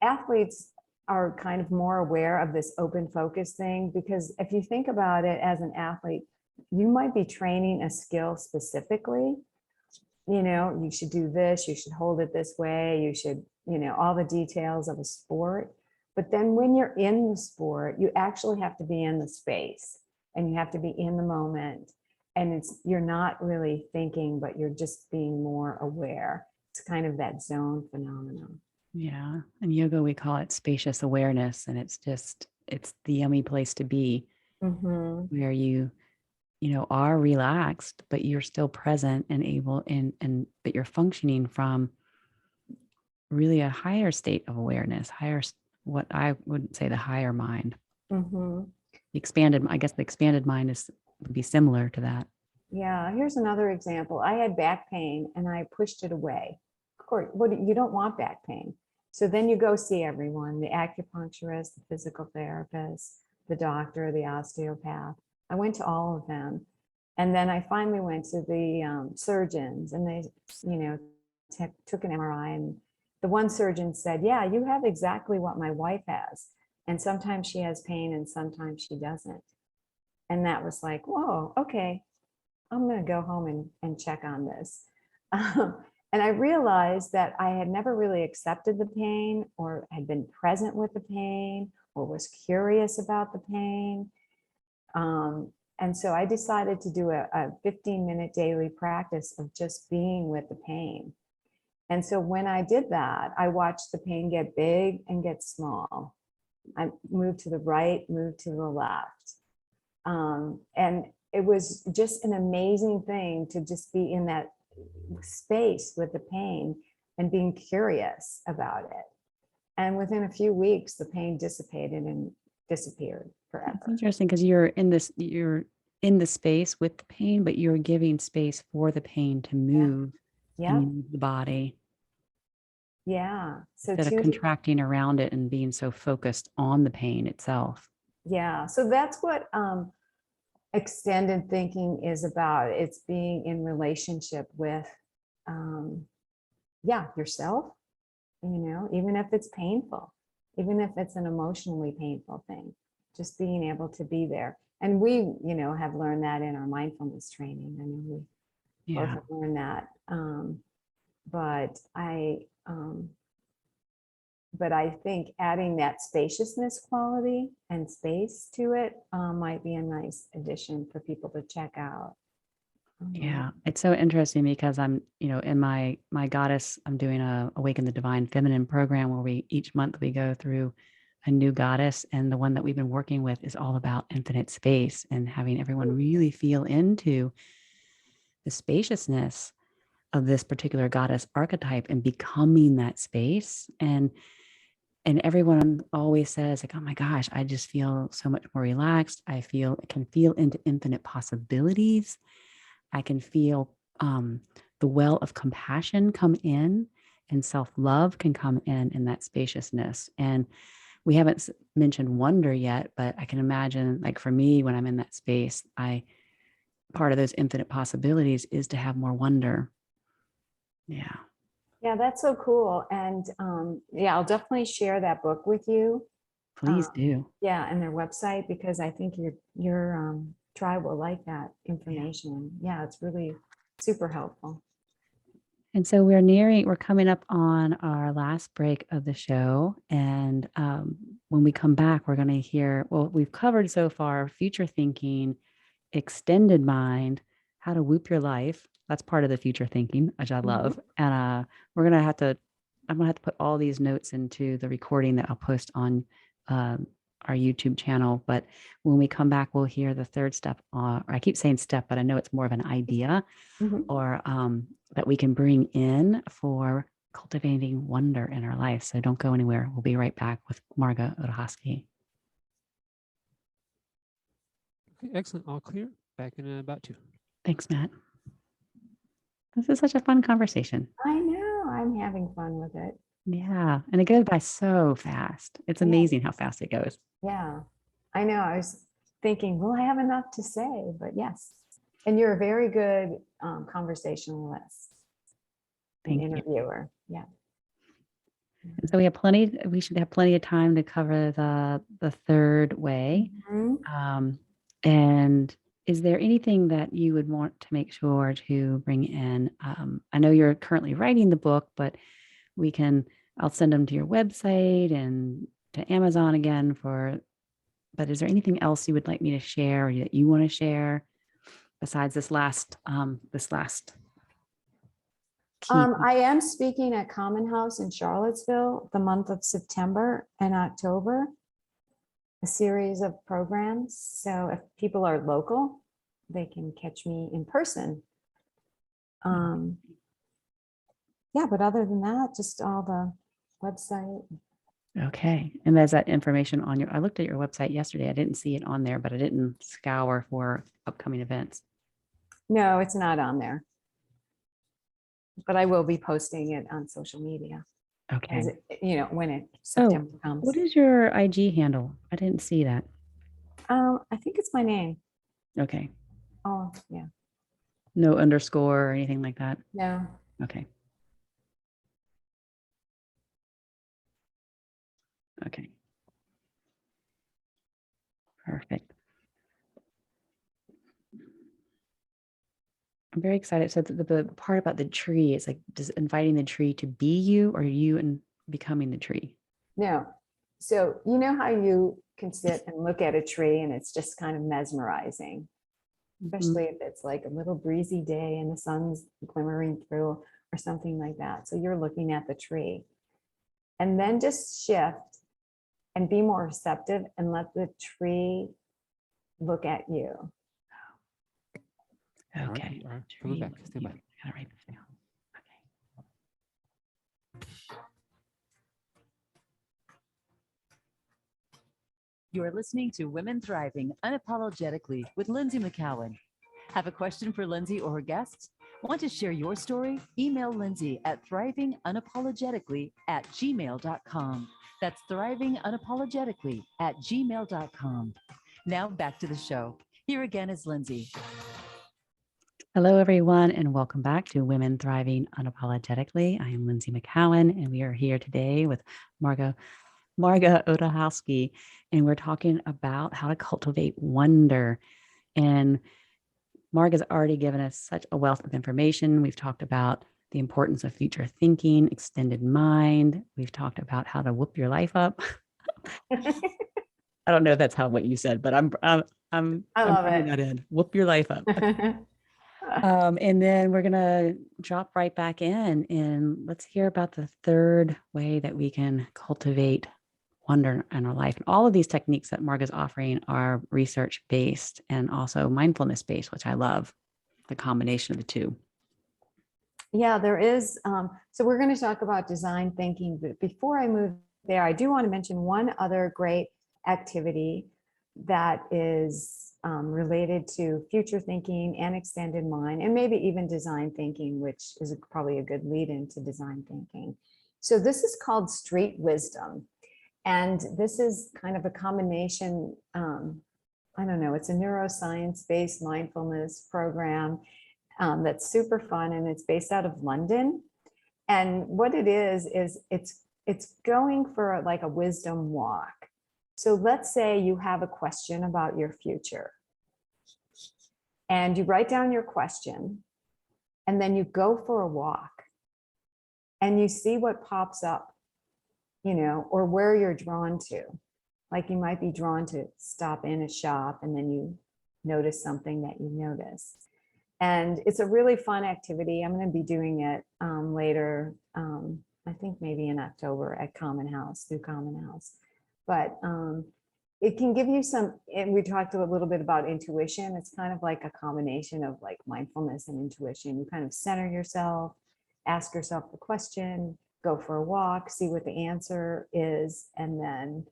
Athletes are kind of more aware of this open focus thing, because if you think about it as an athlete, you might be training a skill specifically. You should do this, you should hold it this way, you should, all the details of a sport. But then when you're in the sport, you actually have to be in the space and you have to be in the moment. And you're not really thinking, but you're just being more aware. It's kind of that zone phenomenon. Yeah. In yoga, we call it spacious awareness. And it's the yummy place to be, where you are relaxed, but you're still present and able, but you're functioning from really a higher state of awareness, what I would say the higher mind. The expanded mind would be similar to that. Yeah, here's another example. I had back pain and I pushed it away. Of course, you don't want back pain. So then you go see everyone, the acupuncturist, the physical therapist, the doctor, the osteopath. I went to all of them. And then I finally went to the surgeons, and they, took an MRI, and the one surgeon said, yeah, you have exactly what my wife has. And sometimes she has pain and sometimes she doesn't. And that was like, whoa, okay, I'm going to go home and check on this. And I realized that I had never really accepted the pain, or had been present with the pain, or was curious about the pain. And so I decided to do a 15-minute daily practice of just being with the pain. And so when I did that, I watched the pain get big and get small. I moved to the right, moved to the left. And it was just an amazing thing to just be in that space with the pain and being curious about it. And within a few weeks, the pain dissipated and disappeared forever. It's interesting because you're in the space with the pain, but you're giving space for the pain to move Yeah. and move the body Yeah. So instead of contracting around it and being so focused on the pain itself. yeah. So that's what extended thinking is about. It's being in relationship with, yourself, even if it's painful, even if it's an emotionally painful thing, just being able to be there. And we, have learned that in our mindfulness training. I mean, we both have learned that. But I think adding that spaciousness quality and space to it might be a nice addition for people to check out. Yeah, it's so interesting because I'm, in my goddess, I'm doing a Awaken the Divine Feminine program where each month we go through a new goddess, and the one that we've been working with is all about infinite space and having everyone really feel into the spaciousness of this particular goddess archetype and becoming that space. And everyone always says like, oh my gosh, I just feel so much more relaxed. I can feel into infinite possibilities. I can feel the well of compassion come in, and self-love can come in that spaciousness. And we haven't mentioned wonder yet, but I can imagine, like for me, when I'm in that space, part of those infinite possibilities is to have more wonder. Yeah. Yeah, that's so cool. And I'll definitely share that book with you. Please do. Yeah, and their website, because I think your tribe will like that information. Yeah, it's really super helpful. And so we're coming up on our last break of the show. And when we come back, we're going to hear, we've covered so far future thinking, extended mind, how to whoop your life. That's part of the future thinking, which I love. And I'm going to have to put all these notes into the recording that I'll post on our YouTube channel. But when we come back, we'll hear the third step. Or I keep saying step, but I know it's more of an idea or that we can bring in for cultivating wonder in our life. So don't go anywhere. We'll be right back with Marga Odahowski. Okay, excellent. All clear. Back in about 2. Thanks, Matt. This is such a fun conversation. I know. I'm having fun with it. Yeah. And it goes by so fast. It's amazing how fast it goes. Yeah. I know. I was thinking, will I have enough to say? But yes. And you're a very good conversationalist, interviewer. Yeah. And so we should have plenty of time to cover the third way. And is there anything that you would want to make sure to bring in? I know you're currently writing the book, but I'll send them to your website and to Amazon again but is there anything else you would like me to share or that you want to share besides this last key? I am speaking at Common House in Charlottesville the month of September and October, a series of programs. So if people are local, they can catch me in person. But other than that, just all the website. Okay. And there's that information I looked at your website yesterday. I didn't see it on there, but I didn't scour for upcoming events. No, it's not on there. But I will be posting it on social media. Okay. When September comes. What is your IG handle? I didn't see that. I think it's my name. Okay. Oh, yeah. No underscore or anything like that? No. Okay. Okay. Perfect. I'm very excited. So the part about the tree is like just inviting the tree to be you, or you and becoming the tree? No. So you know how you can sit and look at a tree and it's just kind of mesmerizing, especially if it's like a little breezy day and the sun's glimmering through or something like that. So you're looking at the tree and then just shift and be more receptive and let the tree look at you. All right, Okay. you are coming back. Stand by. I gotta write this down. Okay. You're listening to Women Thriving Unapologetically with Lynsie McKeown. Have a question for Lynsie or her guests? Want to share your story? Email Lynsie at thrivingunapologetically@gmail.com. That's thrivingunapologetically@gmail.com. Now back to the show. Here again is Lynsie. Hello, everyone, and welcome back to Women Thriving Unapologetically. I am Lynsie McKeown, and we are here today with Marga Odahowski, and we're talking about how to cultivate wonder. And Marga's already given us such a wealth of information. We've talked about the importance of future thinking, extended mind. We've talked about how to whoop your life up. I don't know if that's what you said, but I'm I love bringing it. that in. Whoop your life up. And then we're gonna drop right back in, and let's hear about the third way that we can cultivate wonder in our life. And all of these techniques that Marga's offering are research based and also mindfulness based, which I love. The combination of the two. Yeah, there is. So we're going to talk about design thinking, but before I move there, I do want to mention one other great activity that is related to future thinking and extended mind, and maybe even design thinking, which is probably a good lead into design thinking. So this is called street wisdom. And this is kind of a combination, I don't know, it's a neuroscience-based mindfulness program that's super fun, and it's based out of London. And what it is it's going for like a wisdom walk. So let's say you have a question about your future, and you write down your question, and then you go for a walk, and you see what pops up, or where you're drawn to. Like you might be drawn to stop in a shop, and then you notice something that you notice. And it's a really fun activity. I'm going to be doing it later, I think maybe in October at Common House, through Common House. But it can give you some, and we talked a little bit about intuition. It's kind of like a combination of like mindfulness and intuition. You kind of center yourself, ask yourself the question, go for a walk, see what the answer is, and then,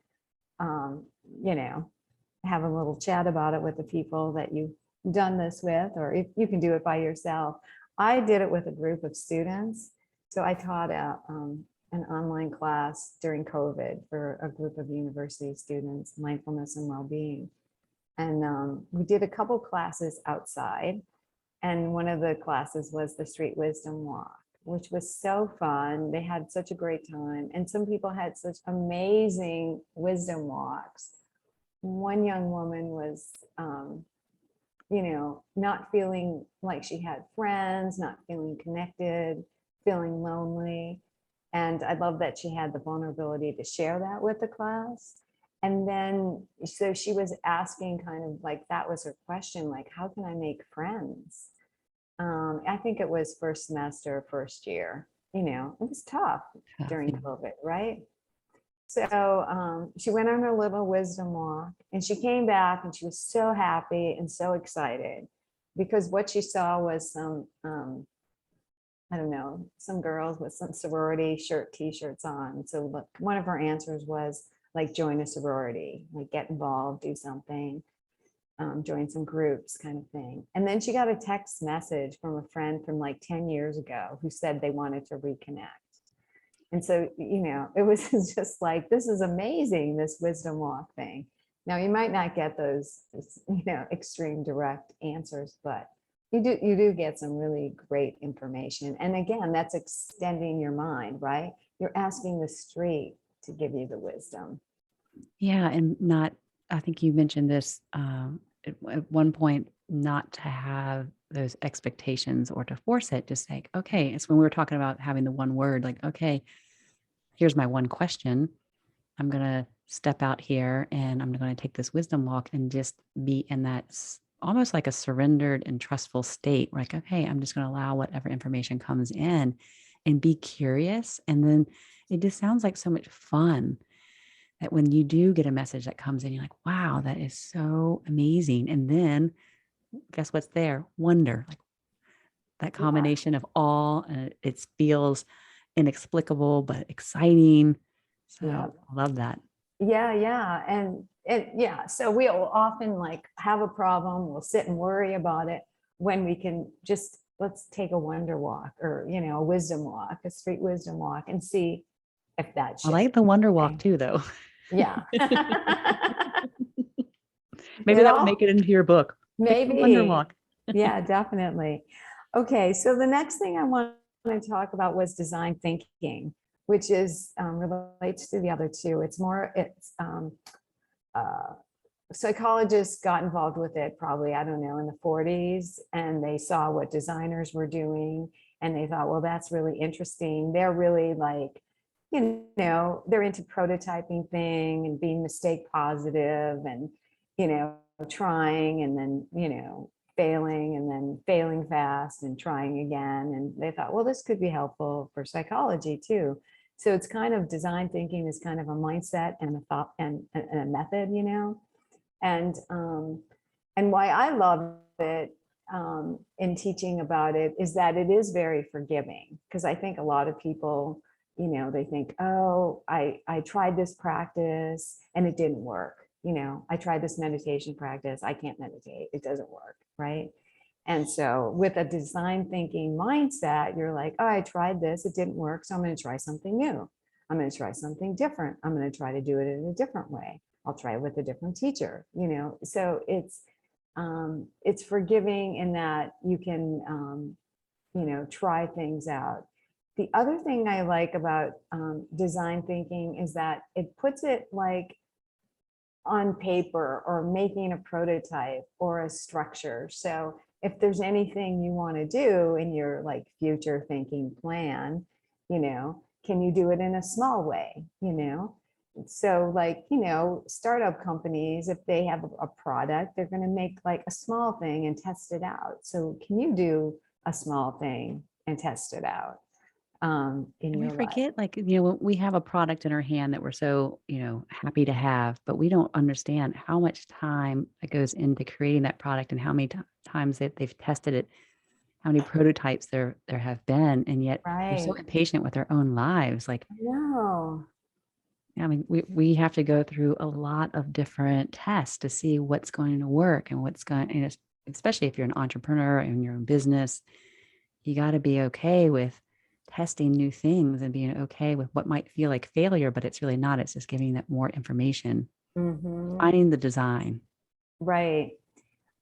have a little chat about it with the people that you've done this with, or if you can do it by yourself. I did it with a group of students. So I taught an online class during COVID for a group of university students, mindfulness and well-being. And we did a couple classes outside. And one of the classes was the Street Wisdom Walk, which was so fun. They had such a great time. And some people had such amazing wisdom walks. One young woman was, not feeling like she had friends, not feeling connected, feeling lonely. And I love that she had the vulnerability to share that with the class. And then, so she was asking kind of like, that was her question, like, how can I make friends? I think it was first semester, first year, it was tough during COVID, right? So she went on her little wisdom walk, and she came back and she was so happy and so excited, because what she saw was some, I don't know, some girls with some sorority t-shirts on. So look, one of her answers was like, join a sorority, like get involved, do something, join some groups kind of thing. And then she got a text message from a friend from like 10 years ago who said they wanted to reconnect. And so, it was just like, this is amazing, this wisdom walk thing. Now, you might not get those, extreme direct answers, but you do get some really great information. And again, that's extending your mind, right? You're asking the street to give you the wisdom. Yeah, and I think you mentioned this at one point, not to have those expectations or to force it, just like, okay, it's when we were talking about having the one word, like, okay, here's my one question. I'm going to step out here and I'm going to take this wisdom walk and just be in that almost like a surrendered and trustful state. Like, okay, I'm just going to allow whatever information comes in and be curious. And then it just sounds like so much fun that when you do get a message that comes in, you're like, wow, that is so amazing. And then guess what's there? Wonder, like that combination of awe. It feels inexplicable, but exciting. So Yeah. I love that. Yeah. Yeah. So we'll often like have a problem. We'll sit and worry about it when we can just, let's take a wonder walk or, a wisdom walk, a street wisdom walk, and see if that I shifts. like the wonder walk too, though. Yeah. Maybe that would make it into your book. Take the wonder Maybe. walk. Yeah, definitely. Okay, so the next thing I want to talk about was design thinking, which is relates to the other two. Psychologists got involved with it probably, I don't know, in the 40s, and they saw what designers were doing, and they thought, well, that's really interesting. They're really like, they're into prototyping thing and being mistake positive and, trying and then, failing and then failing fast and trying again. And they thought, well, this could be helpful for psychology too. So it's kind of design thinking is kind of a mindset and a thought and a method, and why I love it in teaching about it is that it is very forgiving, because I think a lot of people, they think, oh, I tried this practice and it didn't work. I tried this meditation practice. I can't meditate. It doesn't work. Right. And so with a design thinking mindset, you're like, oh, I tried this. It didn't work. So I'm going to try something new. I'm going to try something different. I'm going to try to do it in a different way. I'll try it with a different teacher, so it's forgiving in that you can, try things out. The other thing I like about design thinking is that it puts it like on paper or making a prototype or a structure. So if there's anything you want to do in your like future thinking plan, can you do it in a small way, So like, startup companies, if they have a product, they're going to make like a small thing and test it out. So can you do a small thing and test it out in And your we life? forget, like, when we have a product in our hand that we're so, happy to have, but we don't understand how much time that goes into creating that product and how many times that they've tested it, how many prototypes there have been, and yet we're so Right. impatient with our own lives. Like, No. I mean, we have to go through a lot of different tests to see what's going to work and what's going, especially if you're an entrepreneur and your own business, you got to be okay with testing new things and being okay with what might feel like failure, but it's really not. It's just giving that more information, finding the design. Right.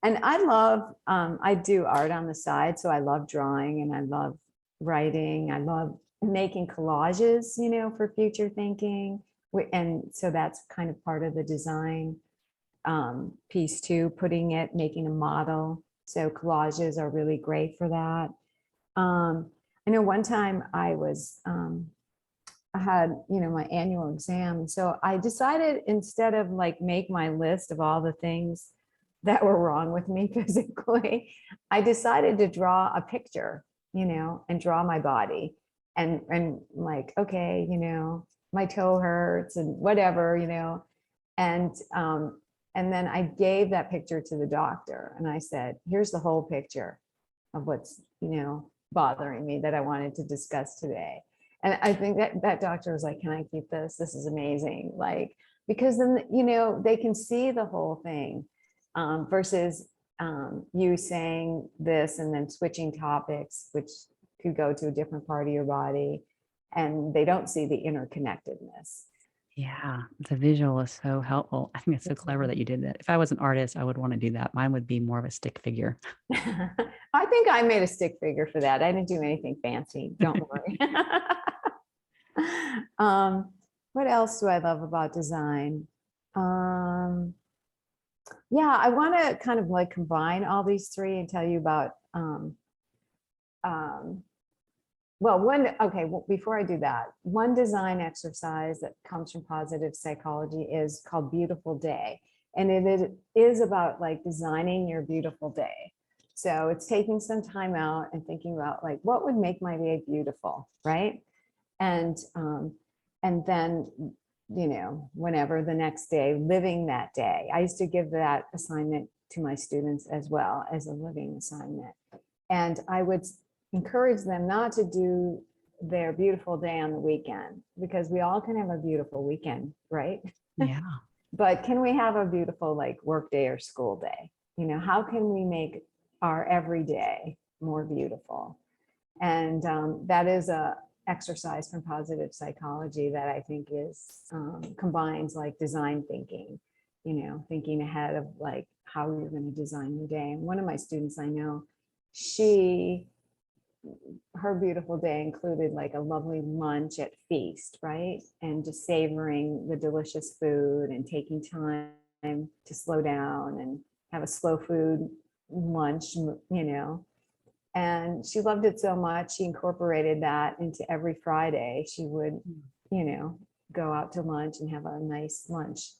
And I love, I do art on the side. So I love drawing and I love writing. I love making collages, for future thinking. And so that's kind of part of the design piece too, making a model. So collages are really great for that. I know one time I had, my annual exam. So I decided, instead of like make my list of all the things that were wrong with me physically, I decided to draw a picture, and draw my body and like, okay, my toe hurts and whatever, and then I gave that picture to the doctor and I said, here's the whole picture of what's, bothering me that I wanted to discuss today. And I think that doctor was like, can I keep this? This is amazing. Like, because then, they can see the whole thing versus you saying this and then switching topics, which could go to a different part of your body, and they don't see the interconnectedness. Yeah, the visual is so helpful. I think it's so clever that you did that. If I was an artist, I would want to do that. Mine would be more of a stick figure. I think I made a stick figure for that. I didn't do anything fancy. Don't worry. What else do I love about design? Yeah, I want to kind of like combine all these three and tell you about before I do that, one design exercise that comes from positive psychology is called Beautiful Day. And it is about like designing your beautiful day. So it's taking some time out and thinking about like, what would make my day beautiful, right? And then, whenever the next day, living that day. I used to give that assignment to my students as well as a living assignment. And I would encourage them not to do their beautiful day on the weekend, because we all can have a beautiful weekend, right? Yeah. But can we have a beautiful like work day or school day? You know, how can we make our everyday more beautiful? And that is a exercise from positive psychology that I think is combines like design thinking, you know, thinking ahead of like how you're going to design your day. And one of my students I know, her beautiful day included like a lovely lunch at Feast, right? And just savoring the delicious food and taking time to slow down and have a slow food lunch, you know. And she loved it so much, she incorporated that into every Friday. She would, you know, go out to lunch and have a nice lunch,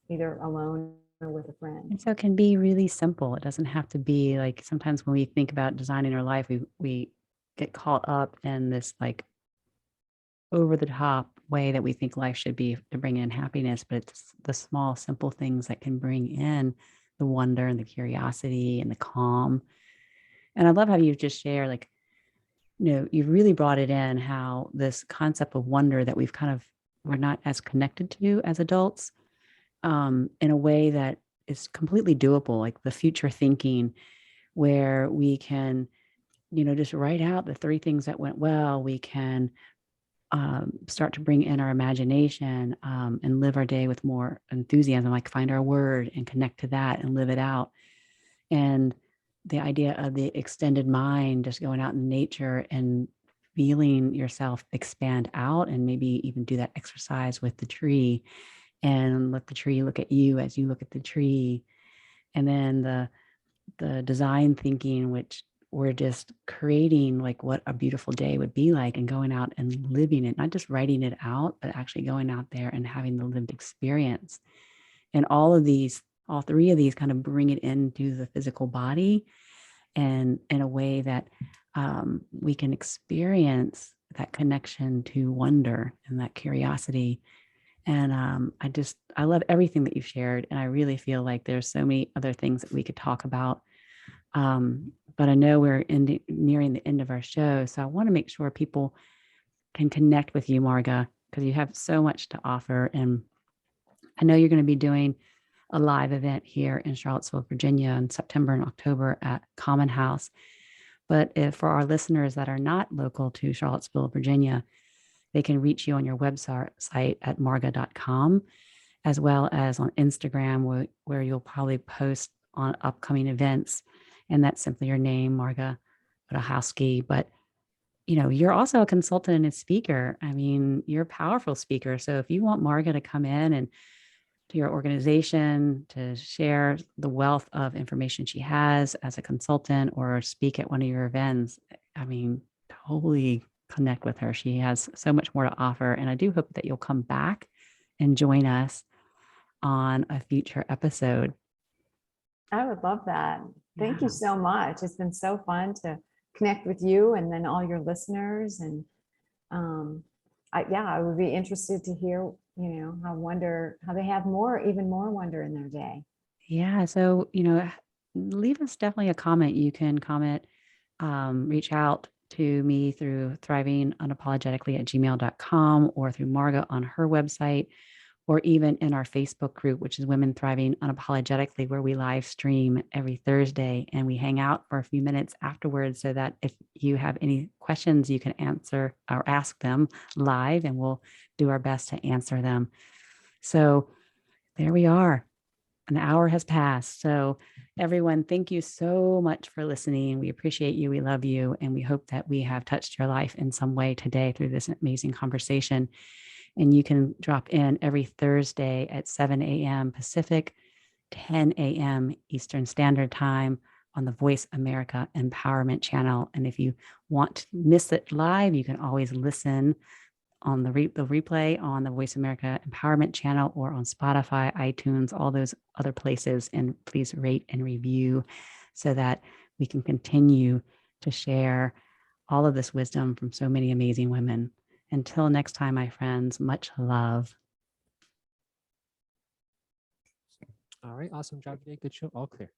either alone or with a friend. And so it can be really simple. It doesn't have to be like, sometimes when we think about designing our life, we get caught up in this like over the top way that we think life should be to bring in happiness, but it's the small, simple things that can bring in the wonder and the curiosity and the calm. And I love how you just share, like, you know, you've really brought it in how this concept of wonder that we're not as connected to as adults, in a way that is completely doable, like the future thinking, where we can, you know, just write out the 3 things that went well. We can start to bring in our imagination, and live our day with more enthusiasm, like find our word and connect to that and live it out. And the idea of the extended mind, just going out in nature and feeling yourself expand out, and maybe even do that exercise with the tree and let the tree look at you as you look at the tree. And then the design thinking, which we're just creating like what a beautiful day would be like, and going out and living it, not just writing it out, but actually going out there and having the lived experience. And all 3 of these kind of bring it into the physical body, and in a way that we can experience that connection to wonder and that curiosity. And I love everything that you've shared. And I really feel like there's so many other things that we could talk about. But I know we're nearing the end of our show. So I want to make sure people can connect with you, Marga, because you have so much to offer. And I know you're going to be doing a live event here in Charlottesville, Virginia in September and October at Common House. But if for our listeners that are not local to Charlottesville, Virginia, they can reach you on your website at marga.com, as well as on Instagram, where you'll probably post on upcoming events. And that's simply your name, Marga Odahowski. But, you know, you're also a consultant and a speaker. I mean, you're a powerful speaker. So if you want Marga to come in and to your organization to share the wealth of information she has as a consultant, or speak at one of your events, I mean, totally connect with her. She has so much more to offer. And I do hope that you'll come back and join us on a future episode. I would love that. Thank Yeah. you so much. It's been so fun to connect with you and then all your listeners. And I would be interested to hear, you know, how they have even more wonder in their day. Yeah. So, you know, leave us definitely a comment. You can comment, reach out to me through thrivingunapologetically@gmail.com, or through Marga on her website, or even in our Facebook group, which is Women Thriving Unapologetically, where we live stream every Thursday and we hang out for a few minutes afterwards, so that if you have any questions, you can answer or ask them live, and we'll do our best to answer them. So there we are. An hour has passed. So everyone, thank you so much for listening. We appreciate you. We love you. And we hope that we have touched your life in some way today through this amazing conversation. And you can drop in every Thursday at 7 a.m. Pacific, 10 a.m. Eastern Standard Time on the Voice America Empowerment Channel. And if you want to miss it live, you can always listen on the replay on the Voice America Empowerment Channel, or on Spotify, iTunes, all those other places. And please rate and review, so that we can continue to share all of this wisdom from so many amazing women. Until next time, my friends, much love. All right. Awesome job today. Good show. All clear.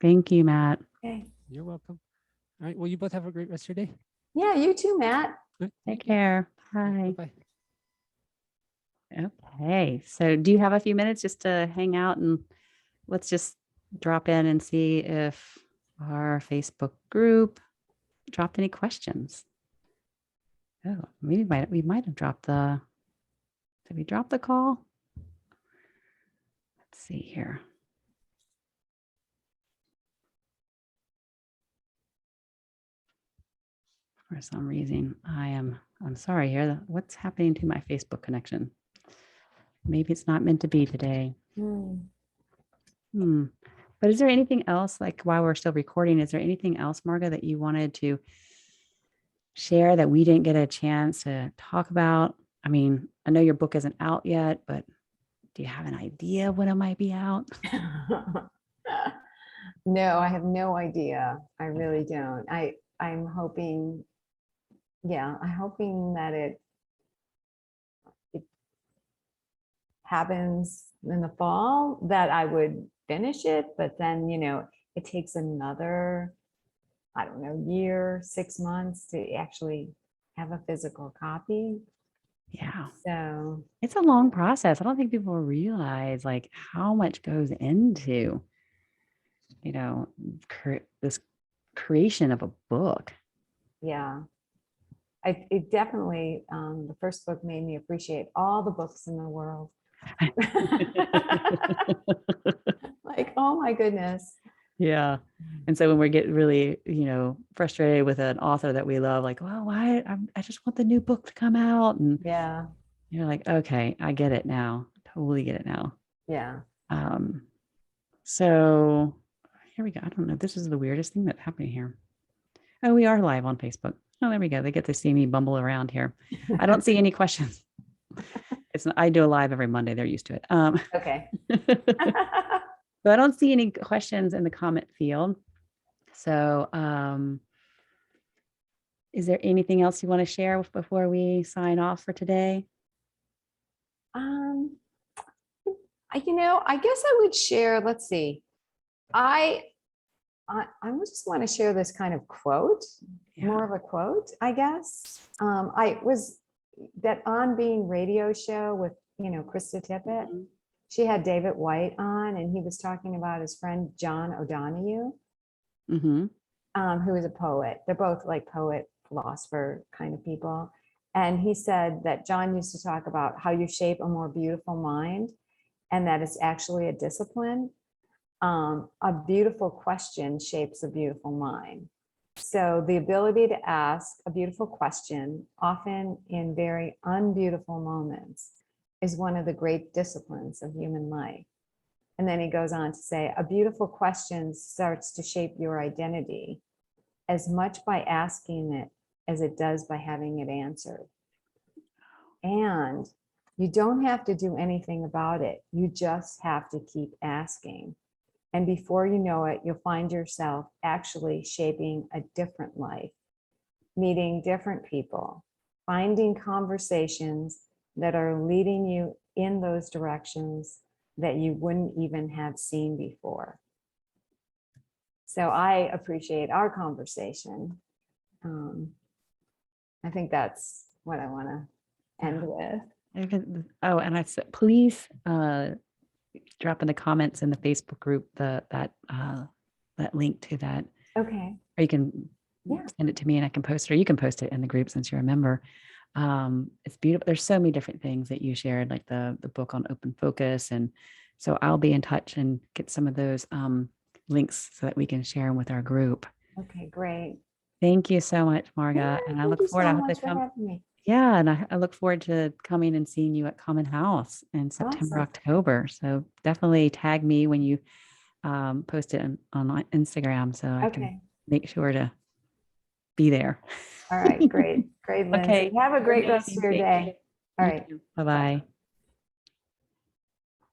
Thank you, Matt. Okay. You're welcome. All right. Well, you both have a great rest of your day. Yeah, you too, Matt. Good. Take care. Bye. Bye. Okay. So do you have a few minutes just to hang out and let's just drop in and see if our Facebook group dropped any questions? Oh, we might have dropped did we drop the call? Let's see here. For some reason, I'm sorry here. What's happening to my Facebook connection? Maybe it's not meant to be today. But is there anything else, like while we're still recording, is there anything else, Marga, that you wanted to share that we didn't get a chance to talk about? I mean, I know your book isn't out yet, but do you have an idea when it might be out? No, I have no idea. I really don't. I'm hoping, I'm hoping that it happens in the fall, that I would finish it, but then, it takes another, I don't know, year, 6 months to actually have a physical copy. Yeah. So It's a long process. I don't think people realize like how much goes into, this creation of a book. yeah, it definitely, the first book made me appreciate all the books in the world. Like, oh my goodness. Yeah. And so when we get really, frustrated with an author that we love, like, well, why? I just want the new book to come out. And Yeah, you're like, okay, I get it now. Totally get it now. yeah. So here we go. I don't know. This is the weirdest thing that's happening here. Oh, we are live on Facebook. Oh, there we go. They get to see me bumble around here. I don't see any questions. I do a live every Monday. They're used to it. Okay. So I don't see any questions in the comment field. So is there anything else you want to share before we sign off for today? I guess I would share, let's see. I just want to share this kind of quote, more of a quote, I guess. I was that On Being radio show with, Krista Tippett. Mm-hmm. She had David White on, and he was talking about his friend John O'Donohue, Mm-hmm. who is a poet. They're both like poet, philosopher kind of people. And he said that John used to talk about how you shape a more beautiful mind, and that it's actually a discipline. A beautiful question shapes a beautiful mind. So the ability to ask a beautiful question, often in very unbeautiful moments, is one of the great disciplines of human life. And then he goes on to say, a beautiful question starts to shape your identity as much by asking it as it does by having it answered. And you don't have to do anything about it. You just have to keep asking. And before you know it, you'll find yourself actually shaping a different life, meeting different people, finding conversations that are leading you in those directions that you wouldn't even have seen before. So I appreciate our conversation. I think that's what I want to end with. Oh, and I said, please drop in the comments in the Facebook group that link to that. Okay. Or you can send it to me and I can post it, or you can post it in the group since you're a member. It's beautiful. There's so many different things that you shared, like the book on open focus. And so I'll be in touch and get some of those links so that we can share them with our group. Okay, great. Thank you so much, Marga. Yeah, and I thank look you forward so I hope much to for come. having me. Yeah, and I look forward to coming and seeing you at Common House in September, Awesome. October. So definitely tag me when you post it on Instagram so I can make sure to be there. All right, great. Great, Lynsie. Okay. Have a great rest of your day. All right. Bye-bye.